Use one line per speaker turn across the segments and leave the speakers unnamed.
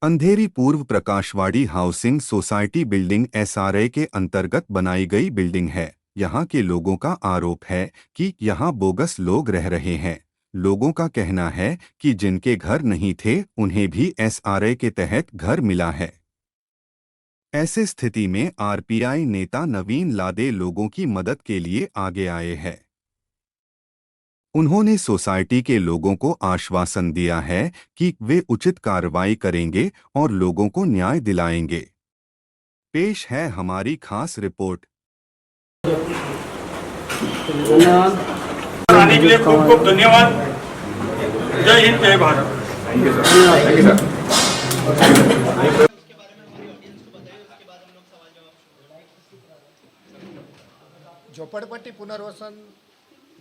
अंधेरी पूर्व प्रकाशवाड़ी housing society building SRA के अंतर्गत बनाई गई बिल्डिंग है। यहाँ के लोगों का आरोप है कि यहाँ बोगस लोग रह रहे हैं। लोगों का कहना है कि जिनके घर नहीं थे उन्हें भी एसआरए के तहत घर मिला है। ऐसे स्थिति में आरपीआई नेता नवीन लादे लोगों की मदद के लिए आगे आए हैं। उन्होंने सोसाइटी के लोगों को आश्वासन दिया है कि वे उचित कार्रवाई करेंगे और लोगों को न्याय दिलाएंगे। पेश है हमारी खास रिपोर्ट।
आने के लिए खूब खूब धन्यवाद। जय हिंद, जय भारत।
झोपड़पट्टी पुनर्वसन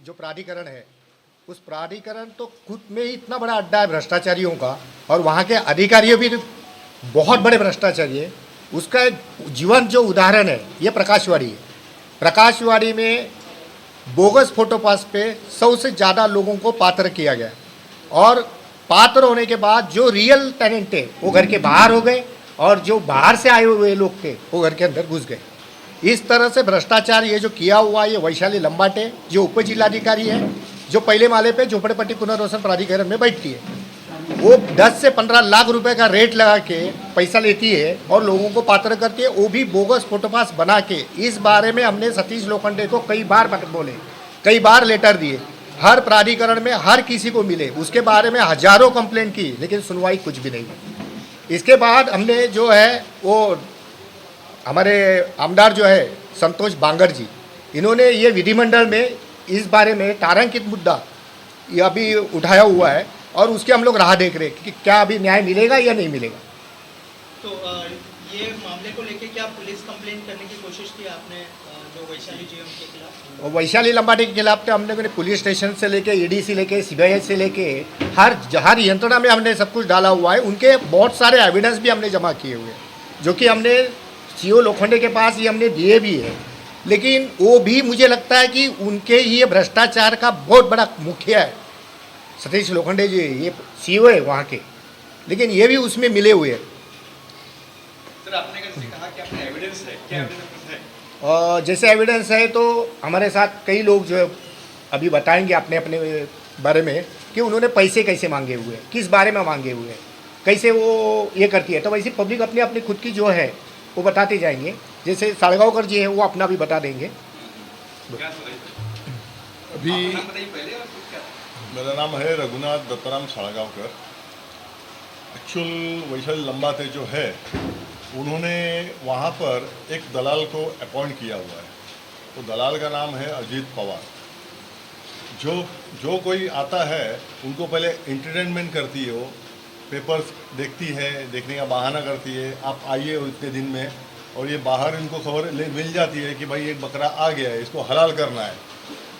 जो प्राधिकरण है, उस प्राधिकरण तो खुद में ही इतना बड़ा अड्डा है भ्रष्टाचारियों का, और वहाँ के अधिकारियों भी बहुत बड़े भ्रष्टाचारी है। उसका एक जीवन जो उदाहरण है ये प्रकाशवाड़ी है। प्रकाशवाड़ी में बोगस फोटो पास पे 100 से ज़्यादा लोगों को पात्र किया गया, और पात्र होने के बाद जो रियल टेनेंट थे वो घर के बाहर हो गए, और जो बाहर से आए हुए लोग थे वो घर के अंदर घुस गए। इस तरह से भ्रष्टाचार ये जो किया हुआ है, ये वैशाली लंबाटे जो उप जिलाधिकारी है, जो पहले माले पे झोपड़पट्टी पुनर्वसन प्राधिकरण में बैठती है, वो 10 से 15 लाख रुपए का रेट लगा के पैसा लेती है और लोगों को पात्र करती है, वो भी बोगस फोटोपास बना के। इस बारे में हमने सतीश लोखंडे को कई बार बोले, कई बार लेटर दिए, हर प्राधिकरण में हर किसी को मिले, उसके बारे में हजारों कंप्लेंट की, लेकिन सुनवाई कुछ भी नहीं हुई। इसके बाद हमने जो है वो हमारे आमदार जो है संतोष बांगर जी, इन्होंने ये विधिमंडल में इस बारे में तारांकित मुद्दा ये अभी उठाया हुआ है, और उसके हम लोग राह देख रहे हैं कि क्या अभी न्याय मिलेगा या नहीं मिलेगा।
तो ये मामले को लेके क्या पुलिस कंप्लेंट करने की कोशिश की आपने जो वैशाली जीएम के खिलाफ?
और वैशाली लंबाटे के खिलाफ तो हमने पुलिस स्टेशन से लेके ईडी से लेके सीबीआई से लेके हर यंत्रणा में हमने सब कुछ डाला हुआ है। उनके बहुत सारे एविडेंस भी हमने जमा किए हुए हैं, जो कि हमने सीओ लोखंडे के पास ये हमने दिए भी है, लेकिन वो भी मुझे लगता है कि उनके ही ये भ्रष्टाचार का बहुत बड़ा मुखिया है सतीश लोखंडे जी, ये सीओ है वहाँ के, लेकिन ये भी उसमें मिले हुए हैं।
सर, आपने कैसे कहा कि आपने एविडेंस है, क्या एविडेंस है?
और जैसे एविडेंस है तो हमारे साथ कई लोग जो है अभी बताएंगे अपने अपने बारे में कि उन्होंने पैसे कैसे मांगे हुए हैं, किस बारे में मांगे हुए हैं, कैसे वो ये करती है। तो वैसे पब्लिक अपनी अपनी खुद की जो है वो बताते जाएंगे। जैसे साड़गांवकर जी हैं, वो अपना भी बता देंगे।
अभी मेरा नाम है रघुनाथ दत्ताराम साड़गांवकर। एक्चुअल वैशाली लंबाते जो है, उन्होंने वहाँ पर एक दलाल को अपॉइंट किया हुआ है। तो दलाल का नाम है अजीत पवार। जो कोई आता है उनको पहले एंटरटेनमेंट करती है, वो पेपर्स देखती है, देखने का बहाना करती है, आप आइए इतने दिन में, और ये बाहर इनको खबर मिल जाती है कि भाई एक बकरा आ गया है, इसको हलाल करना है।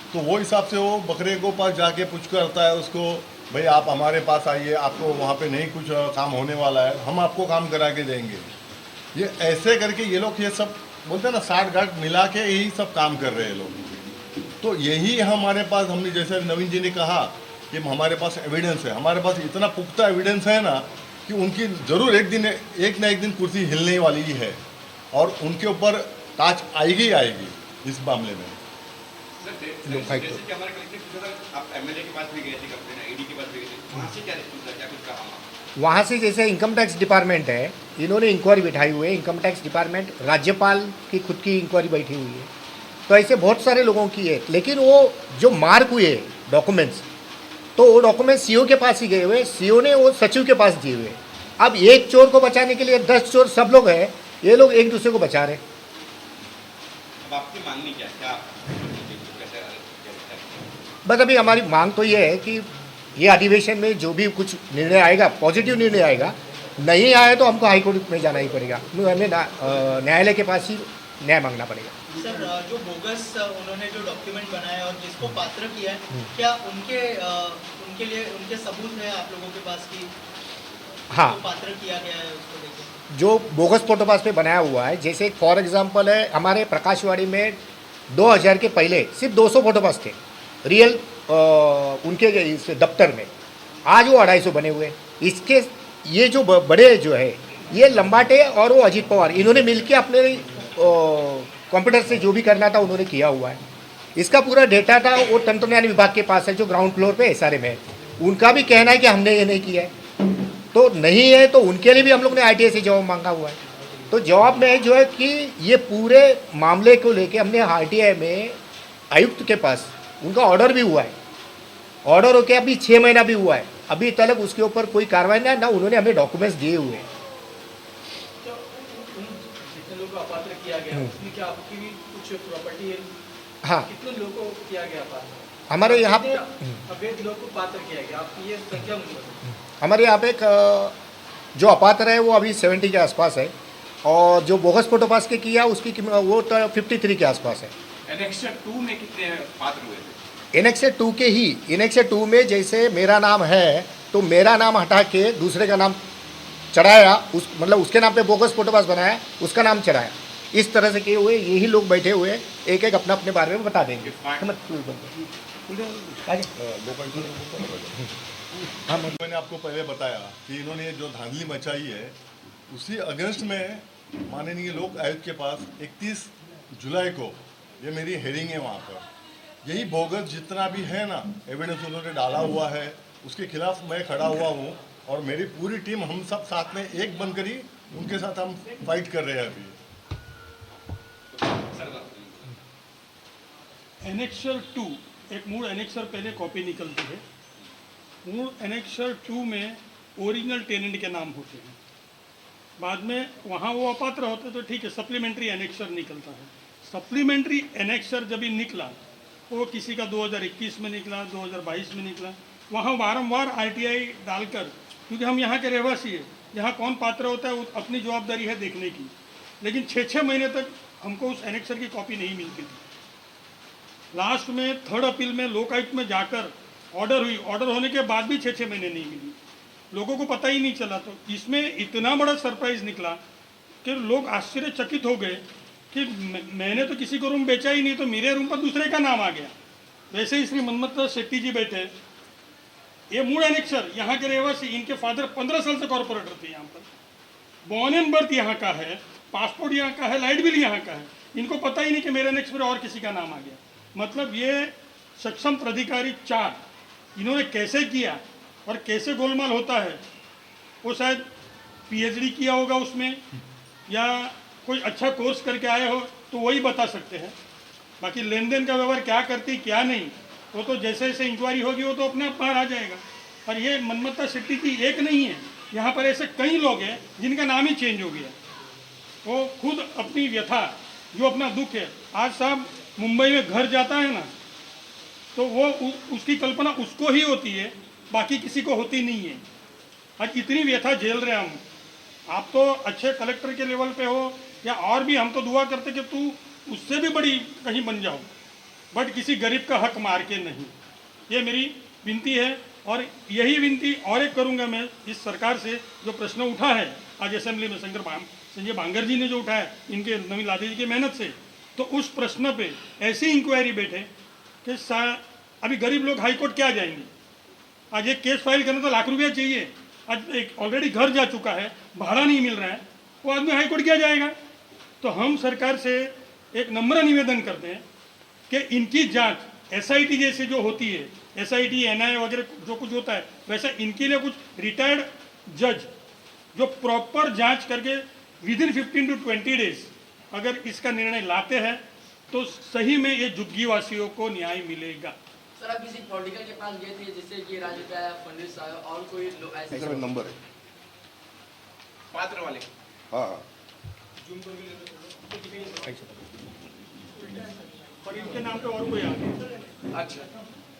तो वो हिसाब से वो बकरे को पास जाके पूछ करता है उसको, भाई आप हमारे पास आइए, आपको वहाँ पे नहीं कुछ काम होने वाला है, हम आपको काम करा के देंगे। ये ऐसे करके ये लोग ये सब बोलते हैं ना, साठ गांठ मिला के यही सब काम कर रहे हैं लोग। तो यही हमारे पास, हमने जैसे नवीन जी ने कहा कि हमारे पास एविडेंस है, हमारे पास इतना पुख्ता एविडेंस है ना कि उनकी ज़रूर एक ना एक दिन कुर्सी हिलने वाली ही है, और उनके ऊपर ताज आएगी ही आएगी इस मामले में।
जैसे कि हमारे कलेक्टर पूछा था, आप एमएलए के पास भी गए थे, कंप्लेन ईडी के पास भी गए थे, वहाँ से क्या रिस्पॉन्स था, क्या कुछ कहा?
वहाँ से जैसे इनकम टैक्स डिपार्टमेंट है, इन्होंने इंक्वायरी बिठाई हुई है। इनकम टैक्स डिपार्टमेंट, राज्यपाल की खुद की इंक्वायरी बैठी हुई है। तो ऐसे बहुत सारे लोगों की है, लेकिन वो जो मार्क हुए डॉक्यूमेंट्स, तो वो डॉक्यूमेंट सीओ के पास ही गए हुए, सीओ ने वो सचिव के पास दिए हुए। अब एक चोर को बचाने के लिए 10 चोर सब लोग हैं, ये लोग एक दूसरे को बचा रहे।
अब आपकी मांगनी क्या है?
बस अभी हमारी मांग तो ये है कि ये अधिवेशन में जो भी कुछ निर्णय आएगा, पॉजिटिव निर्णय आएगा, नहीं आया तो हमको हाईकोर्ट में जाना ही पड़ेगा, हमें न्यायालय के पास ही न्याय मांगना पड़ेगा।
सर, जो बोगस उन्होंने जो डॉक्यूमेंट बनाया और जिसको पात्र किया है, क्या उनके लिए उनके सबूत है आप लोगों के पास की?
हाँ,
जो पात्र किया गया है उसको लेकर
जो बोगस फोटोपास पे बनाया हुआ है, जैसे फॉर एग्जांपल है, हमारे प्रकाशवाड़ी में 2000 के पहले सिर्फ 200 फोटोपास थे रियल उनके इस दफ्तर में। आज वो 250 बने हुए। इसके ये जो बड़े जो है ये लंबाटे और वो अजीत पवार इन्होंने मिलके अपने कंप्यूटर से जो भी करना था उन्होंने किया हुआ है। इसका पूरा डेटा था वो तंत्रज्ञान विभाग के पास है जो ग्राउंड फ्लोर पे एसआरएम है। उनका भी कहना है कि हमने ये नहीं किया है, तो नहीं है तो उनके लिए भी हम लोग ने आरटीआई से जवाब मांगा हुआ है। तो जवाब में जो है कि ये पूरे मामले को लेके हमने आरटीआई में आयुक्त के पास उनका ऑर्डर भी हुआ है, ऑर्डर होके अभी 6 महीना भी हुआ है, अभी तक उसके ऊपर कोई कार्रवाई नहीं, ना उन्होंने हमें डॉक्यूमेंट्स दिए हुए हैं।
तो जितने लोगों को अपात्र किया गया उसमें क्या आपकी भी कुछ प्रॉपर्टी है?
हाँ,
कितने लोगों को किया गया अपात्र?
हमारे यहाँ
कितने अवैध लोगों को पात्र किया गया? आपकी ये संख्या मुझे बताइए।
हमारे यहाँ पे एक जो अपात्र है वो अभी 70 के आसपास है, और जो बोगस फोटो पास के किया उसकी वो तो 53 के आसपास है।
एनेक्सर 2 में कितने पात्र हुए थे?
एनेक्सर 2 के ही, एनेक्सर 2 में जैसे मेरा नाम है तो मेरा नाम हटा के दूसरे का नाम चढ़ाया, उस मतलब उसके नाम पे बोगस फोटो पास बनाया, उसका नाम चढ़ाया। इस तरह से किए हुए यही लोग बैठे हुए हैं, एक एक अपना अपने बारे में बता देंगे। हाँ,
मैंने आपको पहले बताया कि इन्होंने ये जो धांधली मचाई है उसी अगेंस्ट में माननीय लोक आयुक्त के पास 31 जुलाई को ये मेरी हेयरिंग है वहाँ पर। यही बोगस जितना भी है ना एविडेंस उन्होंने डाला हुआ है उसके खिलाफ मैं खड़ा हुआ हूँ, और मेरी पूरी टीम हम सब साथ में एक बनकर ही उनके साथ हम फाइट कर रहे हैं अभी।
एनेक्सर 2 एक मूल एनेक्सर पहले कॉपी निकलती है। मूल एनेक्सर 2 में ओरिजिनल टेनेंट के नाम होते हैं, बाद में वहाँ वो अपात्र होते तो ठीक है, सप्लीमेंट्री एनेक्सर निकलता है। सप्लीमेंट्री एनेक्सर जब ही निकला वो किसी का 2021 में निकला, 2022 में निकला, वहाँ वारंवार आरटीआई डालकर, क्योंकि हम यहाँ के रहवासी हैं, यहाँ कौन पात्र होता है वो अपनी जवाबदारी है देखने की, लेकिन 6-6 महीने तक हमको उस एनेक्सर की कॉपी नहीं मिलती थी। लास्ट में 3rd अपील में लोकायुक्त में जाकर ऑर्डर हुई, ऑर्डर होने के बाद भी 6-6 महीने नहीं मिली, लोगों को पता ही नहीं चला। तो इसमें इतना बड़ा सरप्राइज निकला कि लोग आश्चर्यचकित हो गए कि मैंने तो किसी को रूम बेचा ही नहीं, तो मेरे रूम पर दूसरे का नाम आ गया। वैसे ही श्री मनमथ शेट्टी जी बैठे, ये मूल एनेक्सर यहाँ के रहवासी, इनके फादर 15 साल से कॉर्पोरेटर थे यहाँ पर, बॉर्न एंड बर्थ यहाँ का है, पासपोर्ट यहाँ का है, लाइट बिल यहाँ का है, इनको पता ही नहीं कि मेरे एनेक्स पर और किसी का नाम आ गया। मतलब ये सक्षम प्राधिकारी 4 इन्होंने कैसे किया और कैसे गोलमाल होता है, वो शायद पीएचडी किया होगा उसमें या कोई अच्छा कोर्स करके आए हो तो वही बता सकते हैं। बाकी लेन देन का व्यवहार क्या करती क्या नहीं वो तो जैसे जैसे इंक्वायरी होगी वो तो अपने आप बाहर आ जाएगा। और ये मनमथा शेट्टी की एक नहीं है, यहाँ पर ऐसे कई लोग हैं जिनका नाम ही चेंज हो गया। वो खुद अपनी व्यथा जो अपना दुख है, आज साहब मुंबई में घर जाता है ना तो वो उसकी कल्पना उसको ही होती है, बाकी किसी को होती नहीं है। आज इतनी व्यथा झेल रहे हम, आप तो अच्छे कलेक्टर के लेवल पे हो या और भी, हम तो दुआ करते कि तू उससे भी बड़ी कहीं बन जाओ, बट किसी गरीब का हक मार के नहीं। ये मेरी विनती है, और यही विनती और एक करूँगा मैं इस सरकार से, जो प्रश्न उठा है आज असेंबली में संजय बांगर जी ने जो उठाया इनके नवीन लादे जी की मेहनत से, तो उस प्रश्न पे ऐसी इंक्वायरी बैठे कि अभी गरीब लोग हाई कोर्ट क्या जाएंगे। आज एक केस फाइल करना तो लाख रुपया चाहिए, आज एक ऑलरेडी घर जा चुका है, भाड़ा नहीं मिल रहा है, वो आदमी हाई कोर्ट क्या जाएगा। तो हम सरकार से एक नम्र निवेदन करते हैं कि इनकी जांच एसआईटी जैसे जो होती है, एसआईटी एनआईए वगैरह जो कुछ होता है, वैसा इनके लिए कुछ रिटायर्ड जज जो प्रॉपर जांच करके विदिन 15 to 20 डेज अगर इसका निर्णय लाते हैं तो सही में ये झुग्गी वासियों को न्याय मिलेगा।
सर, आप किसी पॉलिटिकल के पास गए थे जिससे कि राजू का फंडिस और कोई लोग ऐसे
नंबर है
पात्र वाले?
हाँ,
और इनके नाम पे और कोई आ गया,
अच्छा,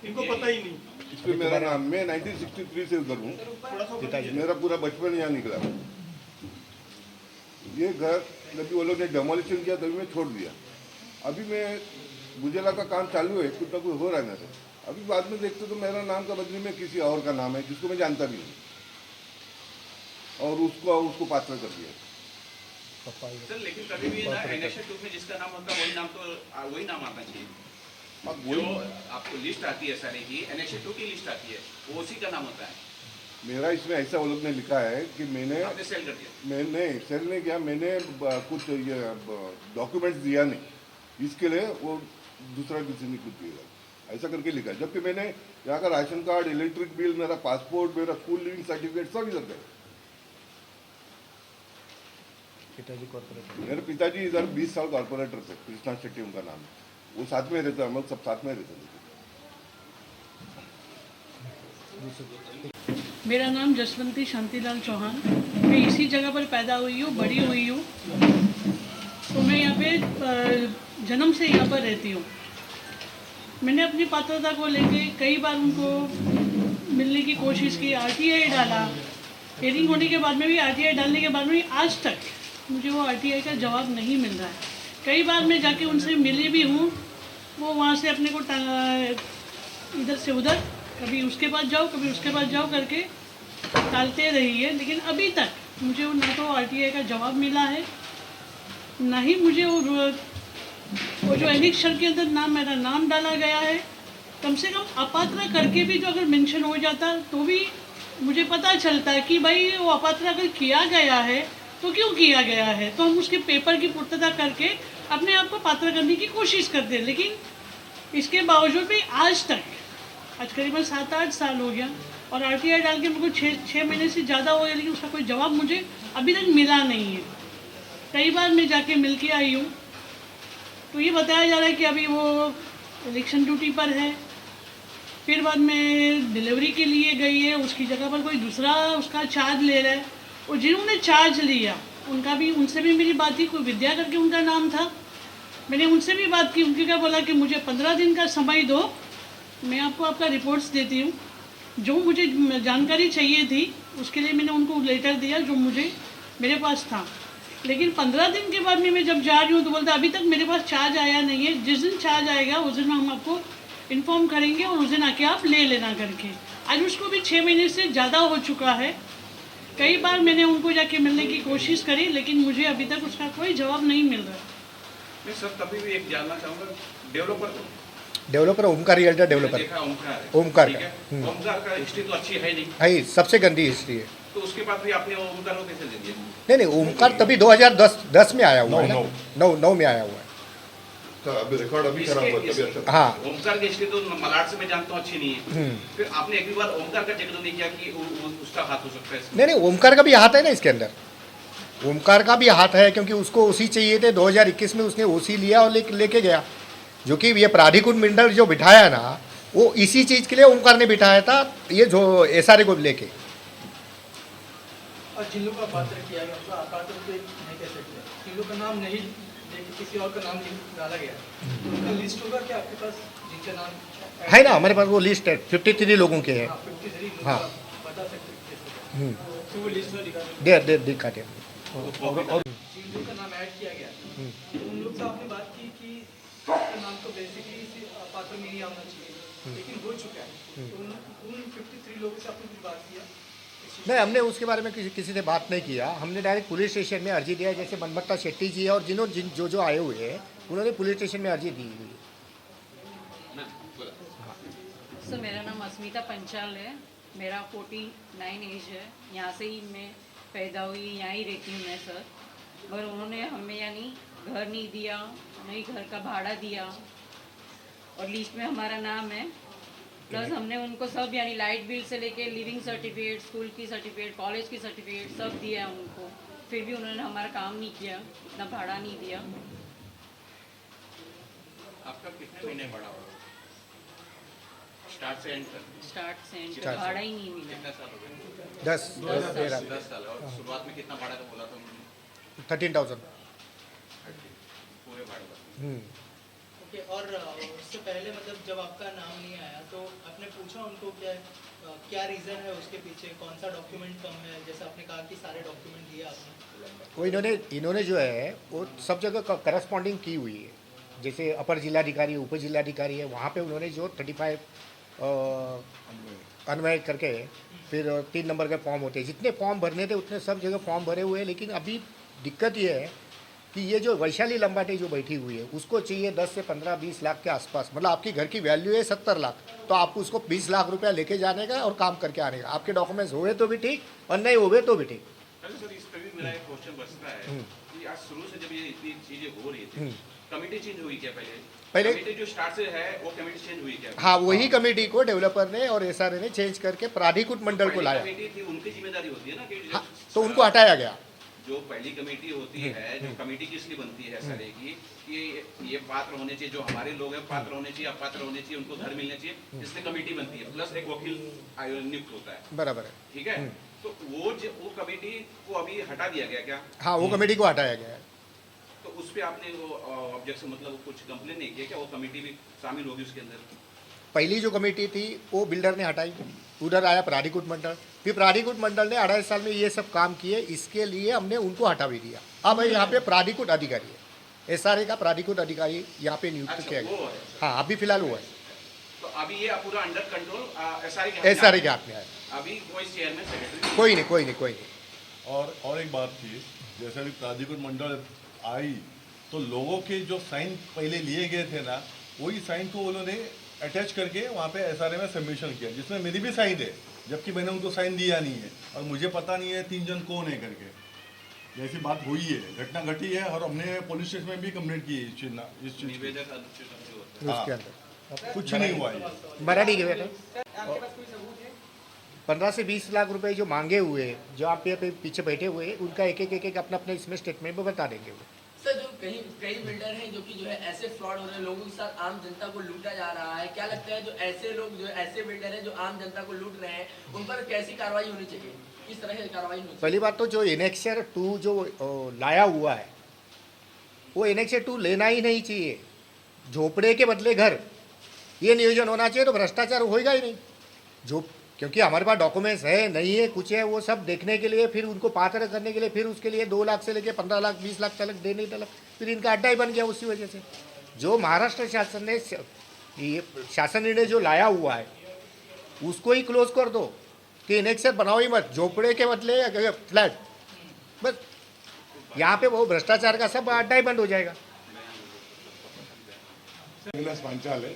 इनको पता ही नहीं।
इस पे मेरा नाम, मैं 1963 से उधर हूँ, मेरा पूरा बचपन यहाँ निकला। ये घर जब वो लोग ने डेमोलिशन किया तभी मैं छोड़ दिया। अभी मैं बुझेला का काम चालू है, कुछ ना कुछ हो रहा है मेरे। अभी बाद में देखते तो मेरा नाम का बदले में किसी और का नाम है जिसको मैं जानता भी नहीं, और उसको पात्र कर दिया।
सर लेकिन कभी भी ना एनेक्सर 2 में जिसका नाम होता है वही नाम आना चाहिए।
अब
जो
वही
आपको लिस्ट आती है सारे की, एनेक्सर 2 की लिस्ट आती है, वो उसी का नाम होता है।
मेरा इसमें ऐसा वो लोग ने लिखा है कि मैंने
आपने सेल कर दिया।
मैंने सेल नहीं किया, मैंने कुछ ये डॉक्यूमेंट्स दिया नहीं, इसके लिए वो दूसरा किसी ने कुछ दिया ऐसा करके लिखा है। जबकि मैंने यहाँ का राशन कार्ड, इलेक्ट्रिक बिल, मेरा पासपोर्ट, मेरा स्कूल लिविंग सर्टिफिकेट सब इधर गए।
पिताजी कॉर्पोरेटर।
मेरे पिताजी इधर 20 साल कॉर्पोरेटर थे, कृष्णा शेट्टी उनका नाम है, वो साथ में रहते, हम लोग सब साथ में रहते थे।
मेरा नाम जसवंती शांतिलाल चौहान, मैं इसी जगह पर पैदा हुई हूँ, बड़ी हुई हूँ। तो मैं यहाँ पे जन्म से यहाँ पर रहती हूँ। मैंने अपनी पात्रता को लेके कई बार उनको मिलने की कोशिश की, आरटीआई डाला। हियरिंग होने के बाद में भी, आरटीआई डालने के बाद में भी आज तक मुझे वो आरटीआई का जवाब नहीं मिल रहा है। कई बार मैं जाके उनसे मिली भी हूँ, वो वहाँ से अपने को इधर से उधर, कभी उसके पास जाओ कभी उसके पास जाओ करके टालते रही है। लेकिन अभी तक मुझे वो ना तो आरटीआई का जवाब मिला है, ना ही मुझे वो जो एनेक्सर के अंदर मेरा नाम डाला गया है। कम से कम अपात्र करके भी जो अगर मेंशन हो जाता तो भी मुझे पता चलता है कि भाई वो अपात्र अगर किया गया है तो क्यों किया गया है, तो हम उसके पेपर की पूर्तता करके अपने आप को पात्र करने की कोशिश करते हैं। लेकिन इसके बावजूद भी आज करीबन 7-8 साल हो गया और आरटीआई डाल के मेरे को 6 महीने से ज़्यादा हो गया, लेकिन उसका कोई जवाब मुझे अभी तक मिला नहीं है। कई बार मैं जाके मिल के आई हूँ तो ये बताया जा रहा है कि अभी वो इलेक्शन ड्यूटी पर है, फिर बाद में डिलीवरी के लिए गई है, उसकी जगह पर कोई दूसरा उसका चार्ज ले रहा है। और जिन्होंने चार्ज लिया उनसे भी मेरी बात थी, कोई विद्या करके उनका नाम था। मैंने उनसे भी बात की, उनके क्या बोला कि मुझे 15 दिन का समय दो, मैं आपको आपका रिपोर्ट्स देती हूँ। जो मुझे जानकारी चाहिए थी उसके लिए मैंने उनको लेटर दिया जो मुझे मेरे पास था। लेकिन 15 दिन के बाद में मैं जब जा रही हूँ तो बोलता अभी तक मेरे पास चार्ज आया नहीं है, जिस दिन चार्ज आएगा उस दिन हम आपको इन्फॉर्म करेंगे और उस दिन आके आप ले लेना करके। आज उसको भी 6 महीने से ज़्यादा हो चुका है। कई बार मैंने उनको जाके मिलने की कोशिश करी लेकिन मुझे अभी तक उसका कोई जवाब नहीं मिल रहा।
मैं सर तभी भी एक जानना चाहूँगा,
डेवलपर ओमकार रियल्टर डेवलपर।
देखा ओमकार है,
ओमकार
ठीक
का।
है। ओमकार का हिस्ट्री तो अच्छी है नहीं,
भाई सबसे गंदी हिस्ट्री है।
तो उसके बाद भी आपने ओमकार को कैसे दे दिया?
नहीं ओमकार तभी 2010 में आया हुआ है ना, 9 में आया हुआ है।
तो अभी रिकॉर्ड अभी खराब हुआ, तभी अच्छा।
हाँ
ओमकार की हिस्ट्री तो मलाड से मैं जानता हूँ अच्छी नहीं है, फिर आपने एक भी बार ओमकार का जिक्र नहीं किया कि उसका हाथ हो सकता है इसमें?
नहीं ओमकार का भी हाथ है ना इसके अंदर, ओमकार का भी हाथ है क्योंकि उसको ओसी चाहिए थे। 2021 में उसने ओसी लिया और लेके गया, जो कि ये प्राधिकृत मंडल जो बिठाया ना वो इसी चीज़ के लिए ओमकार ने बिठाया था, ये जो एसआरए को लेके।
और जिन लोगों का पात्र किया गया उनका अपात्र तो नहीं कह सकते, जिन लोगों का नाम नहीं किसी और का नाम डाला गया तो उनका लिस्ट होगा क्या आपके पास, जिनका नाम
है ना हमारे पास वो लिस्ट है 53 लोगों के है।
53
हाँ।
बता सकते तो वो लिस्ट में
दिखाते हैं।
जिन लोगों का नाम ऐड किया गया तो उन लोग से आपने बात की कि आपका नाम तो बेसिकली पात्र में ही आना चाहिए लेकिन हो चुका है, तो उन 53 लोगों से आपने कुछ बात किया?
नहीं हमने उसके बारे में किसी से बात नहीं किया। हमने डायरेक्ट पुलिस स्टेशन में अर्जी दिया, जैसे मनमत्ता शेट्टी जी है और जो आए हुए हैं उन्होंने पुलिस स्टेशन में अर्जी दी हुई है।
सर मेरा नाम अस्मिता पंचाल है, मेरा 49 एज है, यहाँ से ही मैं पैदा हुई, यहाँ ही रहती हूँ मैं सर। पर उन्होंने हमें यानी घर नहीं दिया, नहीं घर का भाड़ा दिया और लिस्ट में हमारा नाम है। प्लस हमने उनको सब यानी लाइट बिल से लेके लिविंग सर्टिफिकेट, स्कूल की सर्टिफिकेट, कॉलेज की सर्टिफिकेट सब दिया है उनको, फिर भी उन्होंने हमारा काम नहीं किया, इतना भाड़ा नहीं दिया।
आपका कितने महीने बड़ा होगा स्टार्ट से एंड तक?
स्टार्ट से एंड तक भाड़ा ही नहीं मिला।
कितना साल हो गए?
10
10 साल। और शुरुआत में कितना भाड़ा का बोला था उन्होंने?
13,000।
पूरे भाड़े का।
ओके, और उससे पहले मतलब जब आपका नाम नहीं आया तो आपने पूछा उनको क्या रीज़न है उसके पीछे, कौन सा डॉक्यूमेंट कम है? जैसे आपने कहा कि सारे डॉक्यूमेंट दिए आपने,
वो इन्होंने जो है वो सब जगह करस्पॉन्डिंग की हुई है। जैसे अपर जिलाधिकारी, उप जिलाधिकारी है, वहाँ पे उन्होंने जो 35 अन्वय करके फिर 3 नंबर के फॉर्म होते हैं, जितने फॉर्म भरने थे उतने सब जगह फॉर्म भरे हुए हैं। लेकिन अभी दिक्कत ये है कि ये जो वैशाली लंबाटे जो बैठी हुई है उसको चाहिए 10 से 15-20 लाख के आसपास, मतलब आपकी घर की वैल्यू है 70 लाख, तो आपको उसको 20 लाख रुपया लेके जाने का और काम करके आने का। आपके डॉक्यूमेंट्स हुए तो भी ठीक और नहीं हुए तो भी ठीक।
अरे सर, इस पे भी मेरा एक क्वेश्चन बचता है कि आज शुरू से जब ये इतनी चीजें हो रही थी, कमेटी चेंज हुई क्या पहले कमेटी जो स्टार्ट से है वो कमेटी चेंज हुई क्या?
हाँ, वही कमेटी को डेवलपर ने और एसआरए ने चेंज करके प्राधिकृत मंडल को लाया।
कमेटी थी उनकी जिम्मेदारी होती है ना कि
हाँ, तो उनको हटाया गया।
जो पहली कमेटी होती है, जो कमेटी किस लिए बनती है सर की कि ये पात्र होने चाहिए, जो हमारे लोग हैं पात्र होने चाहिए, अपात्र होने चाहिए, उनको घर मिलना चाहिए, इसलिए कमेटी बनती है, प्लस एक वकील नियुक्त होता है।
बराबर है,
ठीक है। तो वो कमेटी को अभी हटा दिया गया क्या?
हाँ, वो कमेटी को हटाया गया है।
तो उस पे आपने वो ऑब्जेक्शन मतलब कुछ कंप्लेन नहीं किया क्या? वो कमेटी भी शामिल होगी उसके अंदर?
पहली जो कमेटी थी वो बिल्डर ने हटाई, उधर आया प्राधिकृत मंडल, फिर प्राधिकृत मंडल ने 2.5 साल में ये सब काम किए, इसके लिए हमने उनको हटा भी दिया। अब यहाँ पे प्राधिकृत अधिकारी है, एसआरए का प्राधिकृत अधिकारी यहाँ पे नियुक्त किया गया। हाँ, अभी फिलहाल हुआ है।
तो अभी ये पूरा अंडर कंट्रोल
एसआरए के हाथ में है।
अभी कोई चेयरमैन सेक्रेटरी
कोई नहीं।
और एक बात थी, जैसे अभी प्राधिकृत मंडल आई तो लोगों के जो साइन पहले लिए गए थे ना, वही साइन को उन्होंने अटैच करके वहाँ पे एसआरए में सबमिशन किया, जिसमें मेरी भी साइन है, जबकि मैंने उनको साइन दिया नहीं है और मुझे पता नहीं है 3 जन कौन है करके। जैसी बात हुई है, घटना घटी है और हमने पुलिस स्टेशन में भी कंप्लेंट की है इस चीज की।
उसके अंदर
कुछ नहीं हुआ है।
मराठी के बेटे 15 से 20 लाख रुपए जो मांगे हुए हैं, जो आप पे पीछे बैठे हुए हैं, उनका एक अपना अपना इसमें स्टेटमेंट में बता देंगे वो।
सर, जो कई बिल्डर हैं जो कि जो है ऐसे फ्रॉड हो रहे हैं, लोगों के साथ आम जनता को लूटा जा रहा है, क्या लगता है जो ऐसे लोग जो ऐसे बिल्डर हैं जो आम जनता को लूट रहे हैं, उन पर कैसी कार्रवाई होनी चाहिए, किस तरह की कार्रवाई होनी चाहिए?
पहली बात तो जो एनेक्सर 2 जो लाया हुआ है, वो एनेक्सर 2 लेना ही नहीं चाहिए। झोपड़े के बदले घर, ये नियोजन होना चाहिए, तो भ्रष्टाचार होएगा ही नहीं। जो क्योंकि हमारे पास डॉक्यूमेंट्स है नहीं है कुछ है, वो सब देखने के लिए, फिर उनको पात्र करने के लिए, फिर उसके लिए 2 लाख से लेके 15 लाख 20 लाख तक देने तक, फिर इनका अड्डा ही बन गया उसी वजह से। जो महाराष्ट्र शासन ने ये शासन निर्णय जो लाया हुआ है उसको ही क्लोज कर दो कि एनेक्सर बनाओ ही मत, झोपड़े के बदले फ्लैट, बस यहाँ पे वो भ्रष्टाचार का सब अड्डा ही बंद हो जाएगा।
पांचाल है,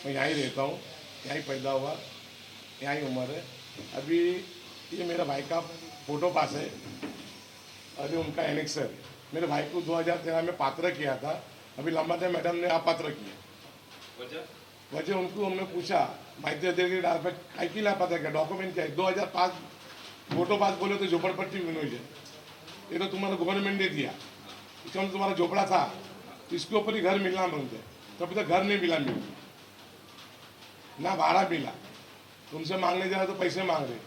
मैं यहाँ ही रहता हूँ, यहाँ ही पैदा हुआ, यहाँ ही उम्र है। अभी ये मेरा भाई का फोटो पास है, अभी उनका एनेक्सर। मेरे भाई को 2013 में पात्र किया था, अभी लंबाटे मैडम ने अपात्र किया। वजह उनको हमने पूछा, माहिती अधिकारी काय की लापात्र किया, डॉक्यूमेंट क्या है? 2005 फोटो पास बोले तो झोपड़पट्टी विनोज है, ये तो तुम्हारा गवर्नमेंट ने दिया, इसमें तुम्हारा झोपड़ा था, इसके ऊपर ही घर मिलना मांगते, तो अभी तक घर नहीं मिला, ना भाड़ा मिला। तुमसे मांगने जा रहे तो पैसे मांग रहे,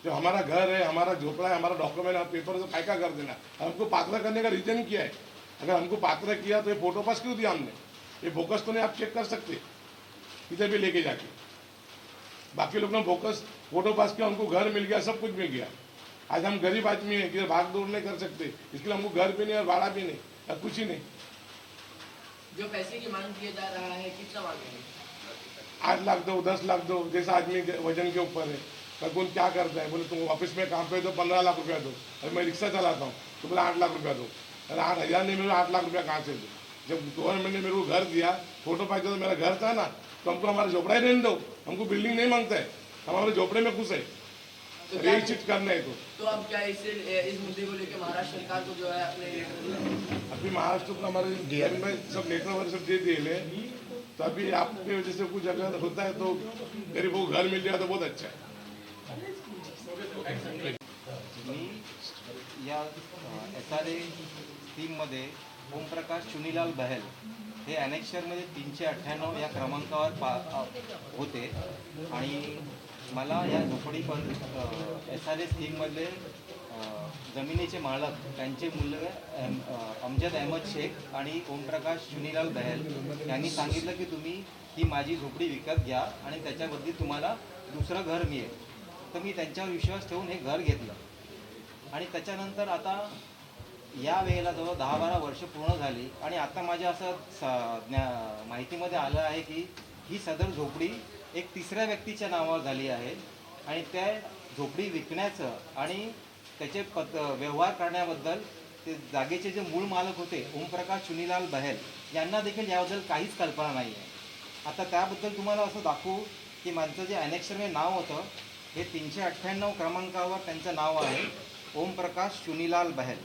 जब हमारा घर है, हमारा झोपड़ा है, हमारा डॉक्यूमेंट है, पेपर से काय कर देना। हमको पात्र करने का रीजन क्या है? अगर हमको पात्र किया तो ये फोटो पास क्यों दिया हमने? ये बोकस तो नहीं, आप चेक कर सकते किधर भी लेके जाके। बाकी लोग ने बोकस फोटो पास किया, हमको घर मिल गया, सब कुछ मिल गया। आज हम गरीब आदमी है, किधर भाग दौड़ नहीं कर सकते, इसके लिए हमको घर भी नहीं और भाड़ा भी नहीं और कुछ ही नहीं।
जो पैसे की मांग किया जा रहा है, कितना मांगेंगे?
8 लाख दो, 10 लाख दो, जैसा आदमी वजन के ऊपर है। पर कौन क्या करता है, बोले तुम ऑफिस में काम पे दो 15 लाख रुपया दो, अरे मैं रिक्शा चलाता हूँ तो बोला 8 लाख रुपया दो, अरे 8,000 नहीं मिले, 8 लाख रुपया कहाँ से दो? जब गवर्नमेंट ने मेरे को घर दिया, फोटो पाई तो मेरा घर था ना, तो हमको हमारा झोपड़ा ही रहने दो, हमको बिल्डिंग नहीं मांगता है, हम हमारे झोपड़े में खुश है, यही चीज करना है। तो
अब क्या इस मुद्दे को लेकर महाराष्ट्र सरकार को जो है अपने
अभी महाराष्ट्र को हमारे सब लेटर वगैरह सब दे दिए, तो अभी आपके वजह से कुछ अगर होता है तो गरीब को घर मिल जाए तो बहुत अच्छा है।
या एसआरए टीममध्ये ओमप्रकाश चुनीलाल बहल हे ॲनेक्शरमध्ये 398 या क्रमांकावर होते आणि मला या झोपडी पण एसआरए स्कीममधले जमिनीचे मालक त्यांचे मुलगा अमजद अहमद शेख आणि ओमप्रकाश चुनीलाल बहल यांनी सांगितलं की तुम्ही ही माझी झोपडी विकत घ्या आणि त्याच्याबद्दल तुम्हाला दुसरं घर मिळेल. तर मी त्यांच्यावर विश्वास ठेवून हे घर घेतलं आणि त्याच्यानंतर आता या वेळेला जवळ 10-12 वर्ष पूर्ण झाली आणि आता माझ्या असं माहितीमध्ये आलं आहे की ही सदर झोपडी एक तिसऱ्या व्यक्तीच्या नावावर झाली आहे आणि त्या झोपडी विकण्याचं आणि त्याचे व्यवहार करण्याबद्दल ते जागेचे जे मूळ मालक होते ओमप्रकाश चुनीलाल बहल यांना देखील याबद्दल काहीच कल्पना नाही आहे. आता त्याबद्दल तुम्हाला असं दाखवू की माझं जे ॲनेक्शरमध्ये नाव होतं हे 398 क्रमांकावर त्यांचं नाव आहे ओमप्रकाश चुनीलाल बहल.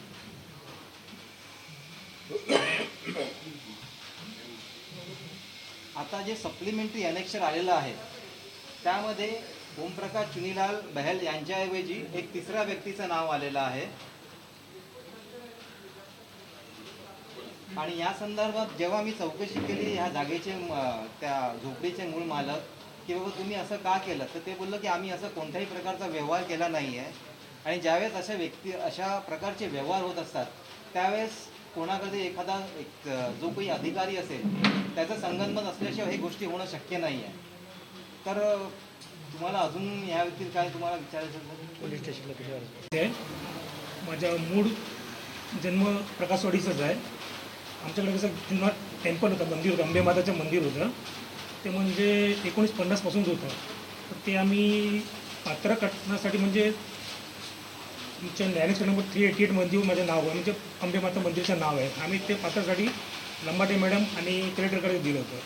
आता जे सप्लिमेंटरी ॲनेक्शर आलेलं आहे त्यामध्ये ओमप्रकाश चुनीलाल बहल यांच्याऐवजी एक तिसऱ्या व्यक्तीचं नाव आलेलं आहे. आणि या संदर्भात जेव्हा मी चौकशी केली ह्या जागेचे त्या झोपडीचे मूळ मालक की बाबा तुम्ही असं का केलं, तर ते बोललं की आम्ही असं कोणत्याही प्रकारचा व्यवहार केला नाही आहे. आणि ज्यावेळेस अशा प्रकारचे व्यवहार होत असतात त्यावेळेस कोणाकडे एखादा जो काही अधिकारी असेल त्याचं संगनमत असल्याशिवाय हे गोष्टी होणं शक्य नाही आहे. तर तुम्हाला अजून या व्यतिरिक्त काय तुम्हाला विचारायचं असेल?
पोलीस स्टेशनला किती वाजता? माझा मूळ जन्म प्रकाशवाडीचाच आहे. आमच्याकडे कसं जुना टेम्पल होतं, मंदिर होतं, अंबेमाताचं मंदिर होतं. ते म्हणजे 1950पासून होतं. तर ते आम्ही पात्र करण्यासाठी म्हणजे आमच्या न्यायालय नंबर 388 मध्ये माझं नाव आहे, म्हणजे अंबेमाता मंदिरचं नाव आहे. आम्ही ते पात्रासाठी लंबाटे मॅडम आणि कलेक्टरकडे दिलं होतं.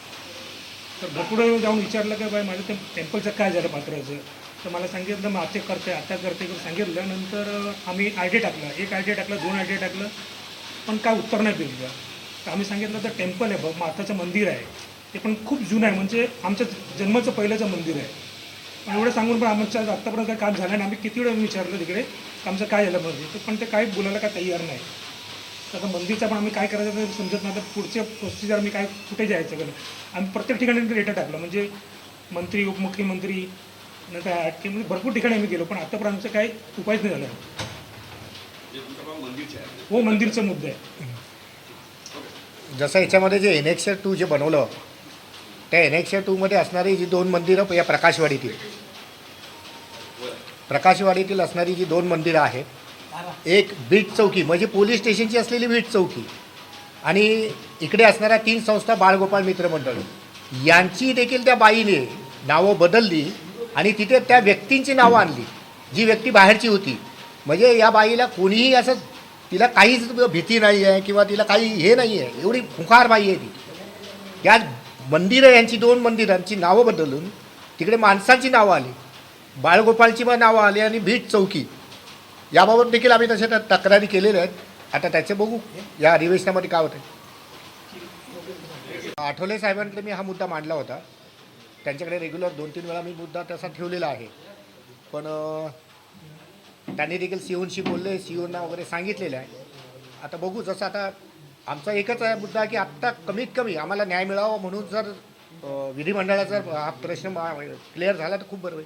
तर भरपूर जाऊन विचारलं की बाय माझं ते टेम्पलचं काय झालं पात्राचं. तर मला सांगितलं मग आता करते सांगितलं. नंतर आम्ही आयडी टाकलं, 1 आयडी टाकलं, 2 आयडी टाकलं, पण काय उत्तर नाही दिलं. तर आम्ही सांगितलं तर टेम्पल आहे माताचं मंदिर आहे, ते पण खूप जुनं आहे, म्हणजे आमच्या जन्माचं पहिल्याचं मंदिर आहे. पण एवढं सांगून पण आमच्या आत्तापर्यंत काय काम झालं नाही. आम्ही किती वेळा विचारलं तिकडे आमचं काय झालं मंदिर, पण ते काही बोलायला काय तयार नाही. तर आता मंदिरचं पण आम्ही काय करायचं ते समजत नाही. तर पुढच्या प्रोसिजर आम्ही काय कुठे जायचं का आम्ही प्रत्येक ठिकाणी लेटर टाकलं, म्हणजे मंत्री उपमुख्यमंत्री नंतर म्हणजे भरपूर ठिकाणी आम्ही गेलो, पण आतापर्यंत आमचं काही उपायच नाही झालं. हो, मंदिरचा मुद्दा आहे.
जसं याच्यामध्ये जे एनेक्सर 2 जे बनवलं त्या एनेक्सर 2मध्ये असणारी जी 2 मंदिरं या प्रकाशवाडीतील असणारी जी 2 मंदिरं आहेत, एक बीट चौकी म्हणजे पोलीस स्टेशनची असलेली बीट चौकी आणि इकडे असणाऱ्या 3 संस्था बाळगोपाळ मित्र मंडळ यांची देखील त्या बाईने नावं बदलली आणि तिथे त्या व्यक्तींची नावं आणली जी व्यक्ती बाहेरची होती. म्हणजे या बाईला कोणीही असं तिला काहीच भीती नाही आहे किंवा तिला काही हे नाही आहे, एवढी खुंखार बाई आहे ती. या मंदिरं यांची 2 मंदिरांची नावं बदलून तिकडे माणसांची नावं आली, बाळगोपाळची पण नावं आली आणि बीट चौकी याबाबत देखील आम्ही तशा तक्रारी केलेल्या आहेत. आता त्याचे बघू या अधिवेशनामध्ये काय होतं. आठवले साहेबांकडे मी हा मुद्दा मांडला होता, त्यांच्याकडे रेग्युलर 2-3 वेळा मी मुद्दा तसा ठेवलेला आहे. पण त्यांनी देखील सीओनशी बोलले, सीओना वगैरे सांगितलेलं आहे. आता बघू, जसं आता आमचा एकच आहे मुद्दा की आत्ता कमीत कमी आम्हाला न्याय मिळावा म्हणून जर विधिमंडळाचा हा प्रश्न क्लिअर झाला तर खूप बरं होईल.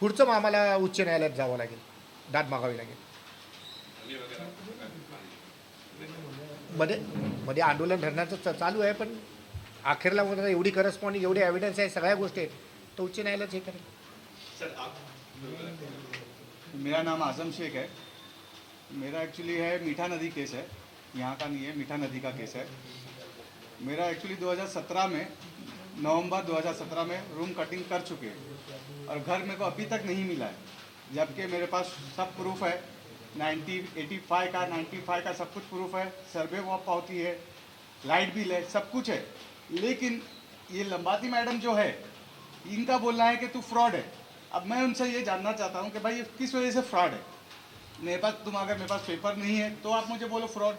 पुढचं मग आम्हाला उच्च न्यायालयात जावं लागेल, दाद मागावी लागेल. मध्ये आंदोलन धरण्याचं चालू आहे, पण अखेरला एवढी करस्पॉन्डिंग एवढे एव्हिडन्स आहे, सगळ्या गोष्टी आहेत, तर उच्च न्यायालयात हे करेल.
मेरा नाम आजम शेख है. मेरा एक्चुअली है मीठा नदी केस है, यहाँ का नहीं है, मीठा नदी का केस है. मेरा एक्चुअली 2017 में नवंबर 2017 में रूम कटिंग कर चुके हैं और घर मेरे को अभी तक नहीं मिला है, जबकि मेरे पास सब प्रूफ है. 95 का सब कुछ प्रूफ है, सर्वे वो पावती है, लाइट बिल है, सब कुछ है. लेकिन ये लंबाती मैडम जो है इनका बोलना है कि तू फ्रॉड है. अब मैं उनसे ये जानना चाहता हूँ कि भाई ये किस वजह से फ्रॉड है. मेरे पास अगर मेरे पास पेपर नहीं है तो आप मुझे बोलो फ्रॉड.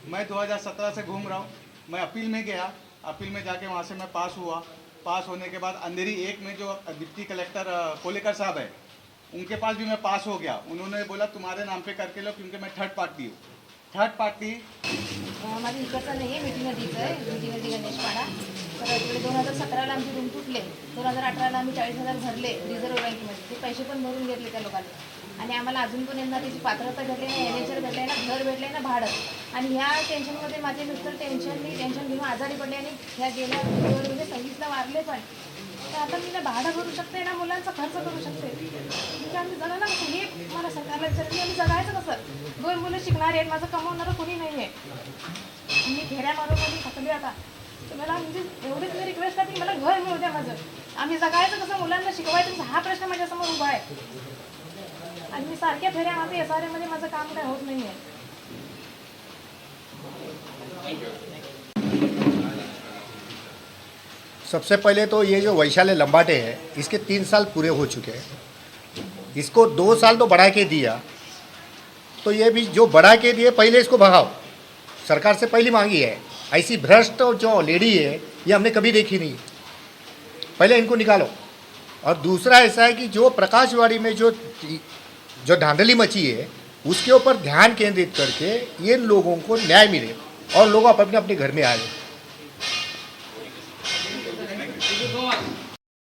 मैं 2017 से घूम रहा हूँ. मैं अपील में गया, अपील में जाके वहाँ से मैं पास हुआ. पास होने के बाद अंधेरी 1 में जो डिप्टी कलेक्टर कोलेकर साहब है उनके पास भी मैं पास हो गया. उन्होंने बोला तुम्हारे नाम पे करके लो, क्योंकि मैं थर्ड पार्टी हूँ. थर्ड पार्टी
माझं इकडचं नाही आहे, मिठी नदीचं आहे, मिठी नदी गणेशपाडा. तर इकडे 2017ला आमचे रूम तुटले, 2018ला आम्ही 40,000 भरले रिझर्व्ह बँकेमध्ये. ते पैसे पण भरून घेतले त्या लोकांनी आणि आम्हाला अजून पण यांना त्याची पात्रता भेटली नाही, एनएचआर भेटले ना, घर भेटले ना, भाडं. आणि ह्या टेन्शनमध्ये माझे मिस्टर टेन्शन घेऊन आजारी पडले आणि ह्या गेल्या म्हणजे 26ला वारले पण. तर आता मी ना भाडं भरू शकते ना, मुलांचा खर्च करू शकते, म्हणजे आम्ही जगायला कसं हे मला सरकारला विचारते, आम्ही जगायचं कसं. 2 मुलं शिकणारे आहेत, माझं कमवणारं कोणी नाही आहे. मी खेड्यामारोमध्ये थकले आता. तर मला म्हणजे एवढीच मी रिक्वेस्ट करते की मला घर मिळू द्या माझं. आम्ही जगायचं कसं, मुलांना शिकवायचं कसं, हा प्रश्न माझ्यासमोर उभा आहे. आणि मी सारख्या फेऱ्या मारते SRA मध्ये, माझं काम काय होत नाही आहे.
सबसे पहले तो ये जो वैशाली लंबाटे है, इसके 3 साल पूरे हो चुके हैं. इसको 2 साल तो बढ़ा के दिया, तो ये भी जो बढ़ा के दिए पहले इसको भगाओ. सरकार से पहली मांगी है. ऐसी भ्रष्ट जो लेडी है ये हमने कभी देखी नहीं. पहले इनको निकालो. और दूसरा ऐसा है कि जो प्रकाशवाड़ी में जो धांधली मची है उसके ऊपर ध्यान केंद्रित करके ये लोगों को न्याय मिले और लोग अपने अपने घर में आए.